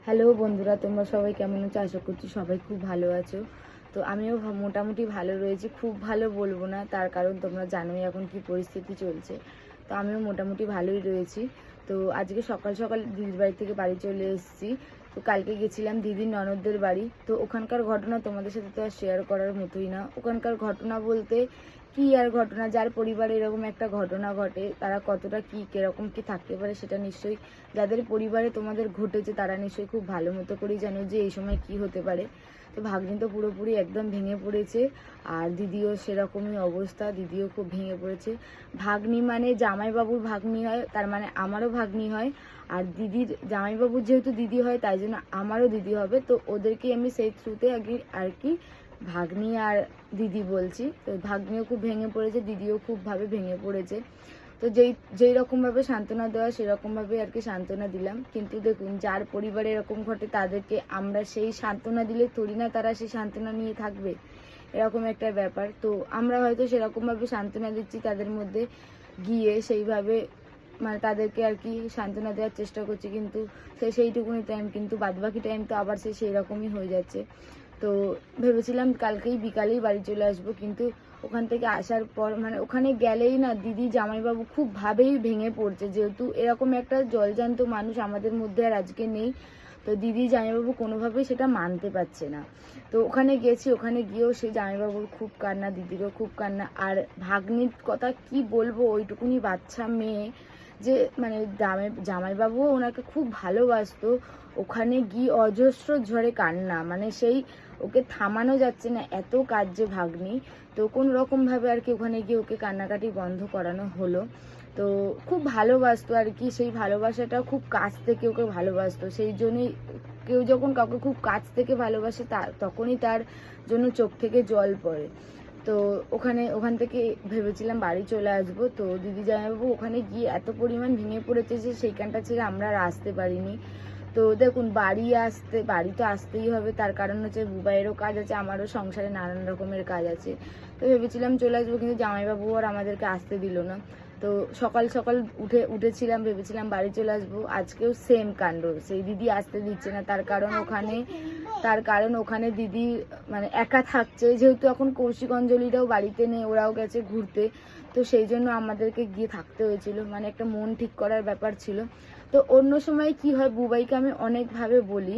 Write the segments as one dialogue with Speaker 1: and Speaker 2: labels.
Speaker 1: Hello বন্ধুরা, তোমরা সবাই কেমন আছো? আশা করছি সবাই খুব ভালো আছো। তো আমিও মোটামুটি ভালো রয়েছি, খুব ভালো বলবো না, তার কারণ তোমরা জানোই এখন কি পরিস্থিতি চলছে। তো আমিও মোটামুটি ভালোই রয়েছি। তো আজকে সকাল সকাল দিদির বাড়ি থেকে বাড়ি চলে এসেছি। তো কালকে গেছিলাম দিদির ননদদের বাড়ি। তো ওখানকার ঘটনা তোমাদের সাথে তো আর শেয়ার করার মতোই না। ওখানকার ঘটনা বলতে কি আর ঘটনা, যার পরিবারে এরকম একটা ঘটনা ঘটে তারা কতটা কি কিরকম কি থাকতে পারে সেটা নিশ্চয়ই যাদের পরিবারে তোমাদের ঘটেছে তারা নিশ্চয়ই খুব ভালো মতো করেই জানো যে এই সময় কি হতে পারে। তো ভাগ্নি তো পুরোপুরি একদম ভেঙে পড়েছে, আর দিদিও সেরকমই অবস্থা, দিদিও খুব ভেঙে পড়েছে। ভাগ্নি মানে জামাইবাবুর ভাগ্নি হয়, তার মানে আমারও ভাগ্নি হয়। আর দিদির জামাইবাবুর যেহেতু দিদি হয় তাই জন্য আমারও দিদি হবে। তো ওদেরকে আমি সেই থ্রুতে আর কি ভাগ্নি আর দিদি বলছি। তো ভাগ্নিও খুব ভেঙে পড়েছে, দিদিও খুবভাবে ভেঙে পড়েছে। তো যেই রকমভাবে সান্ত্বনা দেওয়া সেরকমভাবে আর কি সান্ত্বনা দিলাম। কিন্তু দেখুন, যার পরিবারে এরকম ঘটে তাদেরকে আমরা সেই সান্ত্বনা দিলে থোড়ি না তারা সেই সান্ত্বনা নিয়ে থাকবে, এরকম একটা ব্যাপার। তো আমরা হয়তো সেরকমভাবে সান্ত্বনা দিচ্ছি তাদের মধ্যে গিয়ে, সেইভাবে মানে তাদেরকে আর কি সান্ত্বনা দেওয়ার চেষ্টা করছি, কিন্তু সেইটুকুনি টাইম, কিন্তু বাদবাকি টাইম তো আবার সেই রকমই হয়ে যাচ্ছে। তো ভেবেছিলাম কালকেই বিকালেই বাড়ি চলে আসবো, কিন্তু ওখান থেকে আসার পর মানে ওখানে গেলেই না দিদি জামাইবাবু খুব ভাবেই ভেঙে পড়ছে, যেহেতু এরকম একটা জলজান্ত মানুষ আমাদের মধ্যে আর আজকে নেই। তো দিদি জামাইবাবু কোনোভাবেই সেটা মানতে পারছে না। তো ওখানে গেছি, ওখানে গিয়েও সেই জামাইবাবুর খুব কান্না, দিদিরও খুব কান্না। আর ভাগ্নির কথা কি বলবো, ওইটুকুনি বাচ্চা মেয়ে যে মানে জামাইবাবুও ওনাকে খুব ভালোবাসতো, ওখানে গিয়ে অজস্র ঝড়ে কান্না, মানে সেই ওকে থামানো যাচ্ছে না, এত কাঁদছে ভাগ্নি। তো কোন রকমভাবে আর কি ওখানে গিয়ে ওকে কান্নাকাটি বন্ধ করানো হলো। তো খুব ভালোবাসতো আর কি, সেই ভালোবাসাটা খুব কাছ থেকে ওকে ভালোবাসতো, সেই জন্যই কেউ যখন কাউকে খুব কাছ থেকে ভালোবাসে তখনই তার জন্য চোখ থেকে জল পড়ে। তো ওখান থেকে ভেবেছিলাম বাড়ি চলে আসবো। তো দিদি জামাইবাবু ওখানে গিয়ে এত পরিমাণ ভেঙে পড়েছে যে সেইখানটা ছেড়ে আমরা আর আসতে পারিনি। তো দেখুন, বাড়ি তো আসতেই হবে, তার কারণ হচ্ছে বুবাইয়েরও কাজ আছে, আমারও সংসারে নানান রকমের কাজ আছে। তো ভেবেছিলাম চলে আসবো, কিন্তু জামাইবাবু আর আমাদেরকে আসতে দিল না। তো সকাল সকাল উঠেছিলাম, ভেবেছিলাম বাড়ি চলে আসবো, আজকেও সেম কাণ্ড, সেই দিদি আসতে দিচ্ছে না। তার কারণ ওখানে দিদি মানে একা থাকছে, যেহেতু এখন কৌশিক অঞ্জলিরাও বাড়িতে নেই, ওরাও গেছে ঘুরতে। তো সেই জন্য আমাদেরকে গিয়ে থাকতে হয়েছিল, মানে একটা মন ঠিক করার ব্যাপার ছিল। তো অন্য সময় কি হয়, বুবাইকে আমি অনেকভাবে বলি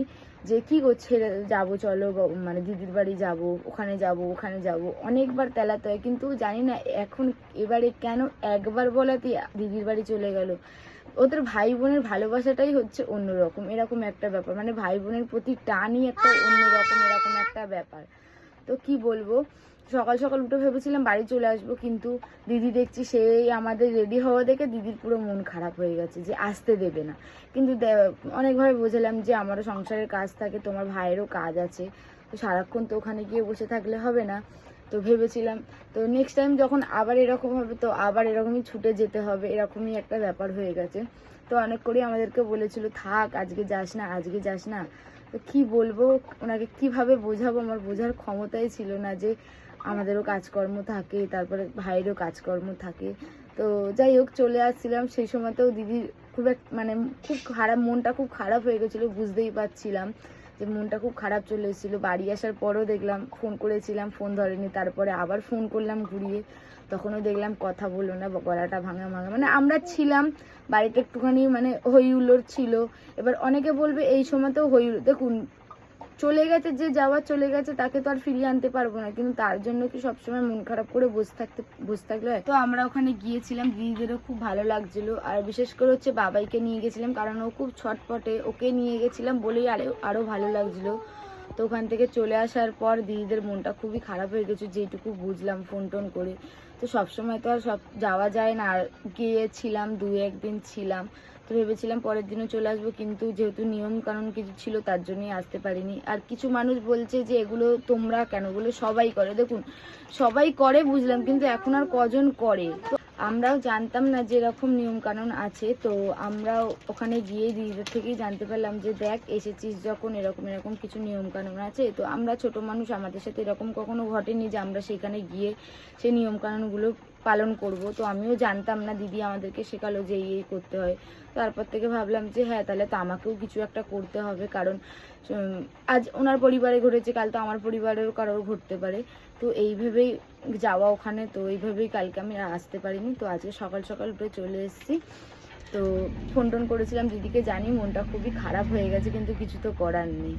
Speaker 1: যে কি করছে, যাবো চলো, মানে দিদির বাড়ি যাব, ওখানে যাব, অনেকবার তেলাতে হয়, কিন্তু জানি না এখন এবারে কেন একবার বলাতে দিদির বাড়ি চলে গেল। ওদের ভাই বোনের ভালোবাসাটাই হচ্ছে অন্যরকম, এরকম একটা ব্যাপার, মানে ভাই বোনের প্রতি টানই একটা অন্যরকম, এরকম একটা ব্যাপার। তো কি বলবো, সকাল সকাল উঠে ভেবেছিলাম বাড়ি চলে আসবো, কিন্তু দিদি দেখছি সেই আমাদের রেডি হওয়া দেখে দিদির পুরো মন খারাপ হয়ে গেছে যে আসতে দেবে না। কিন্তু অনেকভাবে বোঝালাম যে আমারও সংসারের কাজ থাকে, তোমার ভাইয়েরও কাজ আছে, তো সারাক্ষণ তো ওখানে গিয়ে বসে থাকলে হবে না। তো ভেবেছিলাম তো নেক্সট টাইম যখন আবার এরকম হবে তো আবার এরকমই ছুটে যেতে হবে, এরকমই একটা ব্যাপার হয়ে গেছে। তো অনেক করেই আমাদেরকে বলেছিল থাক, আজকে যাস না। তো কি বলবো, ওনাকে কিভাবে বোঝাবো, আমার বোঝার ক্ষমতাই ছিল না যে আমাদেরও কাজকর্ম থাকে, তারপরে ভাইয়েরও কাজকর্ম থাকে। তো যাই হোক, চলে আসছিলাম, সেই সময়তেও দিদির মানে খুব খারাপ, মনটা খুব খারাপ হয়ে গেছিলো, বুঝতেই পারছিলাম যে মনটা খুব খারাপ চলে এসেছিলো। বাড়ি আসার পরও দেখলাম ফোন করেছিলাম, ফোন ধরেনি, তারপরে আবার ফোন করলাম ঘুরিয়ে, তখনও দেখলাম কথা বললো না, গলাটা ভাঙা, মানে আমরা ছিলাম বাড়িতে একটুখানি মানে হই হুল্লোড় ছিল। এবার অনেকে বলবে এই সময়তেও দেখুন, চলে গেছে, যে যাওয়ার চলে গেছে, তাকে তো আর ফিরিয়ে আনতে পারবো না, কিন্তু তার জন্য কি সবসময় মন খারাপ করে বসে থাকলে হয়? তো আমরা ওখানে গিয়েছিলাম, দিদিদেরও খুব ভালো লাগছিল, আর বিশেষ করে হচ্ছে বাবাইকে নিয়ে গেছিলাম, কারণ ও খুব ছটপটে, ওকে নিয়ে গেছিলাম বলেই আরো ভালো লাগছিল। তো ওখান থেকে চলে আসার পর দিদিদের মনটা খুবই খারাপ হয়ে গেছে, যেটুকু বুঝলাম ফোন টোন করে। তো সবসময় তো আর সব যাওয়া যায় না, আর গিয়েছিলাম 2-1 দিন ছিলাম। তো ভেবেছিলাম পরের দিনও চলে আসবো, কিন্তু যেহেতু নিয়ম কানুন কিছু ছিল তার জন্যই আসতে পারিনি। আর কিছু মানুষ বলছে যে এগুলো তোমরা কেন, এগুলো সবাই করে, দেখুন সবাই করে বুঝলাম, কিন্তু এখন আর কজন করে। তো আমরাও জানতাম না যে এরকম নিয়ম কানুন আছে। তো আমরাও ওখানে গিয়ে দিদিদের থেকেই জানতে পারলাম যে দেখ, এসেছিস যখন, এরকম এরকম কিছু নিয়ম কানুন আছে। তো আমরা ছোট মানুষ, আমাদের সাথে এরকম কখনো ঘটেনি যে আমরা সেখানে গিয়ে সেই নিয়ম কানুনগুলো পালন করব। তো আমিও জানতাম না, দিদি আমাদেরকে শেখালো যে এই করতে হয়। তারপর থেকে ভাবলাম যে হ্যাঁ, তাহলে তো আমাকেও কিছু একটা করতে হবে, কারণ আজ ওনার পরিবারে ঘটেছে, কাল তো আমার পরিবারেও কারোর ঘটতে পারে। তো এই ভেবেই যাওয়া ওখানে, তো এইভাবেই কালকে আমি আর আসতে পারিনি। তো আজকে সকাল সকাল উঠে চলে এসেছি। তো ফোন টোন করেছিলাম দিদিকে, জানি মনটা খুবই খারাপ হয়ে গেছে, কিন্তু কিছু তো করার নেই।